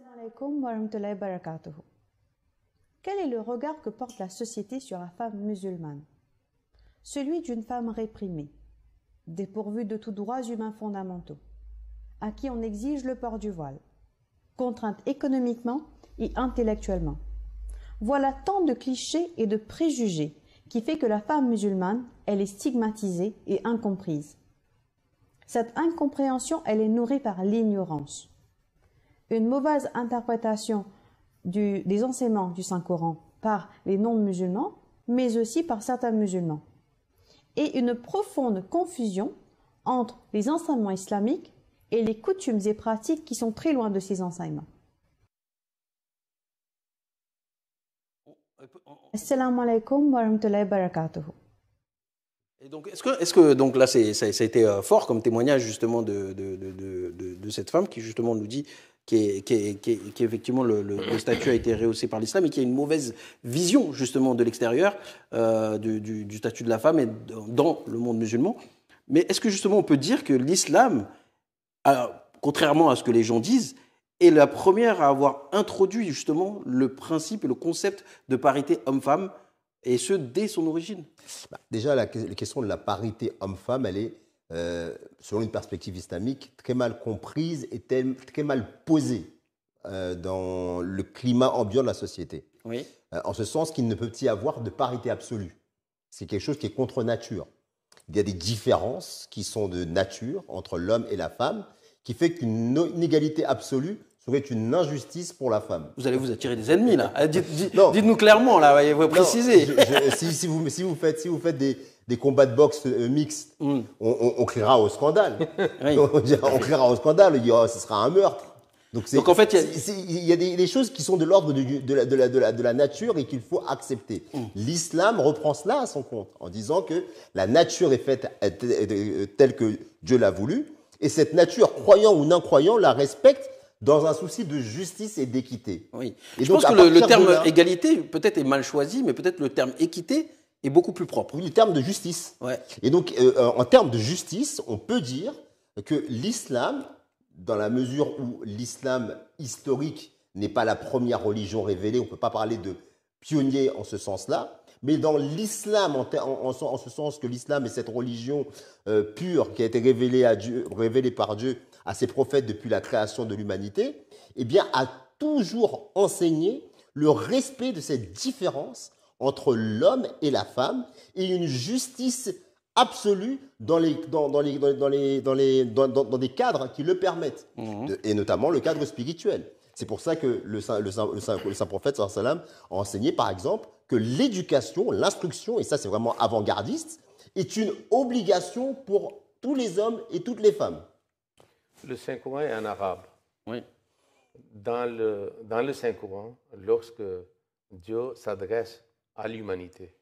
Assalamu alaikum wa rahmatullahi wa barakatuh. Quel est le regard que porte la société sur la femme musulmane? Celui d'une femme réprimée, dépourvue de tous droits humains fondamentaux, à qui on exige le port du voile, contrainte économiquement et intellectuellement. Voilà tant de clichés et de préjugés qui fait que la femme musulmane, elle est stigmatisée et incomprise. Cette incompréhension, elle est nourrie par l'ignorance. Une mauvaise interprétation des enseignements du Saint-Coran par les non-musulmans, mais aussi par certains musulmans. Et une profonde confusion entre les enseignements islamiques et les coutumes et pratiques qui sont très loin de ces enseignements. Assalamu alaikum wa rahmatullahi wa barakatuh. Et donc, est-ce que donc là, ça a été fort comme témoignage justement de cette femme qui justement nous dit qu'effectivement le statut a été rehaussé par l'islam et qu'il y a une mauvaise vision justement de l'extérieur du statut de la femme et dans le monde musulman. Mais est-ce que justement on peut dire que l'islam, contrairement à ce que les gens disent, est la première à avoir introduit justement le principe et le concept de parité homme-femme, et ce dès son origine? Déjà, la question de la parité homme-femme, elle est, selon une perspective islamique, très mal comprise et très mal posée dans le climat ambiant de la société. Oui. En ce sens qu'il ne peut y avoir de parité absolue. C'est quelque chose qui est contre nature. Il y a des différences qui sont de nature entre l'homme et la femme, qui fait qu'une inégalité absolue serait une injustice pour la femme. Vous allez vous attirer des ennemis, là. Dites-nous clairement, là, vous précisez. Si vous faites des combats de boxe mixtes, on criera au scandale. Oui. On criera au scandale, on dira ce sera un meurtre. Donc en fait, il y a des choses qui sont de l'ordre de la nature et qu'il faut accepter. L'islam reprend cela à son compte en disant que la nature est faite telle que Dieu l'a voulu et cette nature, croyant ou non croyant, la respecte dans un souci de justice et d'équité. Oui. Et je pense que le terme égalité peut-être est mal choisi, mais peut-être le terme équité est beaucoup plus propre. Oui, le terme de justice. Ouais. Et donc, en termes de justice, on peut dire que l'islam, dans la mesure où l'islam historique n'est pas la première religion révélée, on ne peut pas parler de pionnier en ce sens-là, mais dans l'islam, en ce sens que l'islam est cette religion pure qui a été révélée par Dieu à ses prophètes depuis la création de l'humanité, eh bien, a toujours enseigné le respect de cette différence entre l'homme et la femme et une justice absolue dans des cadres qui le permettent, et notamment le cadre spirituel. C'est pour ça que le saint prophète sallallahu alayhi wa sallam a enseigné, par exemple, que l'éducation, l'instruction, et ça c'est vraiment avant-gardiste, est une obligation pour tous les hommes et toutes les femmes. Le Saint-Coran est en arabe. Oui. Dans le Saint-Coran, lorsque Dieu s'adresse à l'humanité,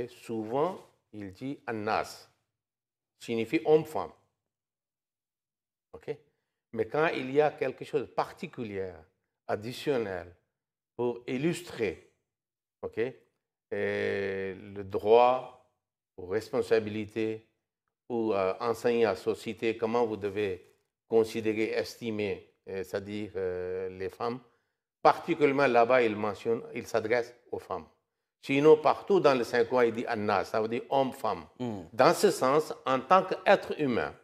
souvent il dit « An-Nas », signifie homme-femme. Mais quand il y a quelque chose de particulier, additionnel, pour illustrer le droit aux responsabilités, ou enseigner à la société comment vous devez considérer, estimer, c'est-à-dire les femmes, particulièrement là-bas, il s'adresse aux femmes. Sinon, partout dans le Saint-Coran, il dit « Annas », ça veut dire « homme-femme ». Dans ce sens, en tant qu'être humain,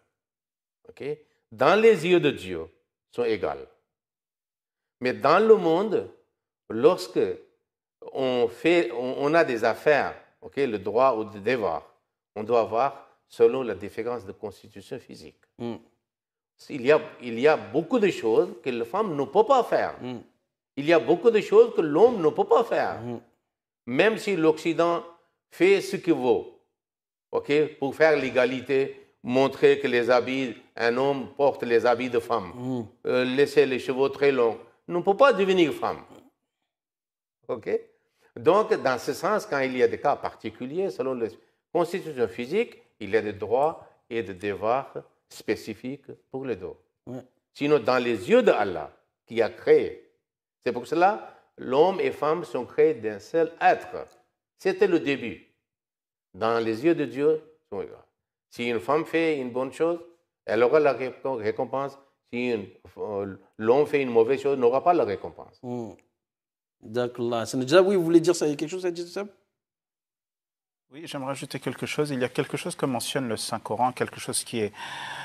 dans les yeux de Dieu, sont égales. Mais dans le monde, lorsque on a des affaires, le droit ou le devoir, on doit avoir selon la différence de constitution physique. Il y a beaucoup de choses que la femme ne peut pas faire. Il y a beaucoup de choses que l'homme ne peut pas faire. Même si l'Occident fait ce qu'il vaut, pour faire l'égalité, montrer que un homme porte les habits de femme, laisser les cheveux très longs, ne peut pas devenir femme. Donc, dans ce sens, quand il y a des cas particuliers, selon la constitution physique, il y a des droits et des devoirs spécifiques pour les deux. Sinon, dans les yeux d'Allah, qui a créé, c'est pour cela l'homme et femme sont créés d'un seul être. C'était le début. Dans les yeux de Dieu, ils sont égaux. Si une femme fait une bonne chose, elle aura la récompense. Si l'homme fait une mauvaise chose, n'aura pas la récompense. D'accord. Oui, vous voulez dire ça? Il y a quelque chose à dire, ça? Oui, j'aimerais ajouter quelque chose. Il y a quelque chose que mentionne le Saint-Coran, quelque chose qui est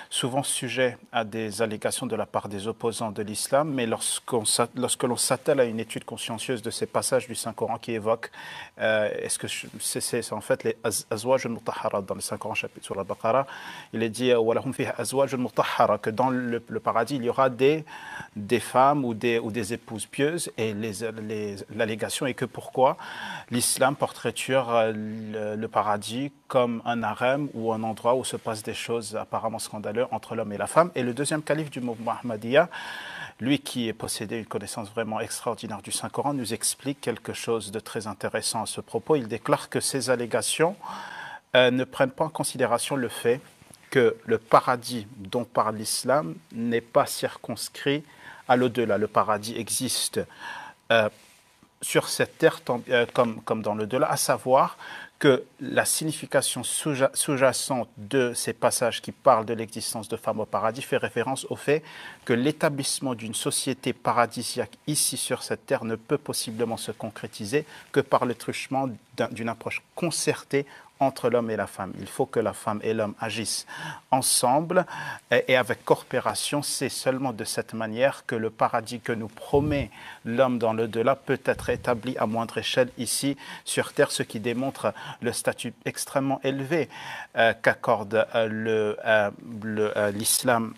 souvent sujet à des allégations de la part des opposants de l'islam, mais lorsque l'on s'attelle à une étude consciencieuse de ces passages du Saint-Coran qui évoquent, est-ce que c'est en fait les azwaj al-mutahhara dans le Saint-Coran chapitre sur la Baqara, il est dit walahum fiha azwaj al-mutahhara, que dans le paradis il y aura des femmes ou des épouses pieuses, et l'allégation est que pourquoi l'islam portraiture le paradis comme un harem ou un endroit où se passent des choses apparemment scandaleuses entre l'homme et la femme. Et le deuxième calife du mouvement Ahmadiyya, lui qui possédait une connaissance vraiment extraordinaire du Saint-Coran, nous explique quelque chose de très intéressant à ce propos. Il déclare que ces allégations ne prennent pas en considération le fait que le paradis dont parle l'islam n'est pas circonscrit à l'au-delà. Le paradis existe sur cette terre comme dans l'au-delà, à savoir que la signification sous-jacente de ces passages qui parlent de l'existence de femmes au paradis fait référence au fait que l'établissement d'une société paradisiaque ici sur cette terre ne peut possiblement se concrétiser que par le truchement d'une approche concertée entre l'homme et la femme. Il faut que la femme et l'homme agissent ensemble et avec coopération. C'est seulement de cette manière que le paradis que nous promet l'homme dans l'au-delà peut être établi à moindre échelle ici sur terre, ce qui démontre le statut extrêmement élevé qu'accorde l'islam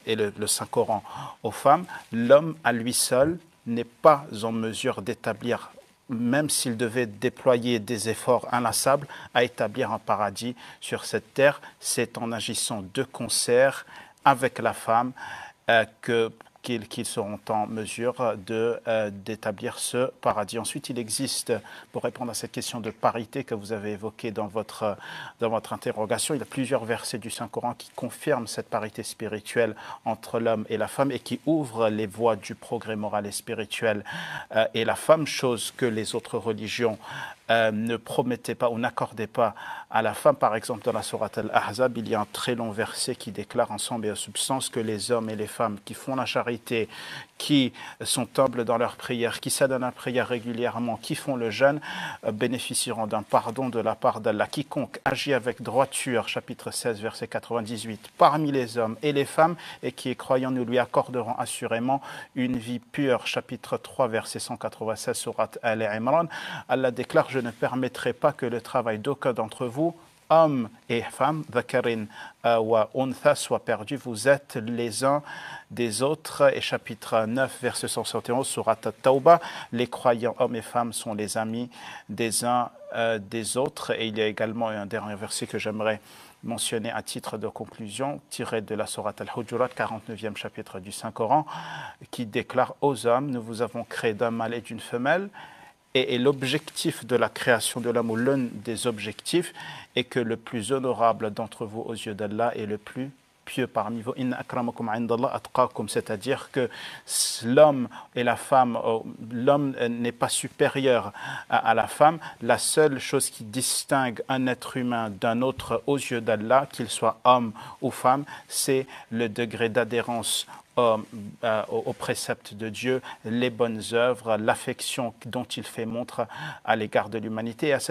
et le Saint-Coran aux femmes. L'homme à lui seul n'est pas en mesure d'établir, même s'il devait déployer des efforts inlassables, à établir un paradis sur cette terre. C'est en agissant de concert avec la femme qu'ils seront en mesure d'établir ce paradis. Ensuite, il existe, pour répondre à cette question de parité que vous avez évoquée dans votre interrogation, il y a plusieurs versets du Saint-Coran qui confirment cette parité spirituelle entre l'homme et la femme et qui ouvrent les voies du progrès moral et spirituel et la femme, chose que les autres religions ne promettaient pas ou n'accordaient pas à la femme. Par exemple, dans la sourate Al-Ahzab, il y a un très long verset qui déclare ensemble et en substance que les hommes et les femmes qui font la charité, qui sont humbles dans leur prière, qui s'aident à la prière régulièrement, qui font le jeûne, bénéficieront d'un pardon de la part d'Allah. Quiconque agit avec droiture, chapitre 16, verset 98, parmi les hommes et les femmes, et qui est croyant, nous lui accorderons assurément une vie pure, chapitre 3, verset 196, sourate Al-Imran. Allah déclare: je ne permettrai pas que le travail d'aucun d'entre vous, hommes et femmes, dhakarin wa untha, soit perdu. Vous êtes les uns des autres. Et chapitre 9, verset 171, sourate At-Tawbah, les croyants hommes et femmes sont les amis des uns des autres. Et il y a également un dernier verset que j'aimerais mentionné à titre de conclusion, tiré de la sourate Al-Hujurat, 49e chapitre du Saint-Coran, qui déclare aux hommes: nous vous avons créé d'un mâle et d'une femelle. Et l'objectif de la création de l'homme, ou l'un des objectifs, est que le plus honorable d'entre vous aux yeux d'Allah est le plus pieux parmi vous. Inna akramakum indallah atqakum, c'est-à-dire que l'homme et la femme, l'homme n'est pas supérieur à la femme. La seule chose qui distingue un être humain d'un autre aux yeux d'Allah, qu'il soit homme ou femme, c'est le degré d'adhérence aux préceptes de Dieu, les bonnes œuvres, l'affection dont il fait montre à l'égard de l'humanité. Et à cette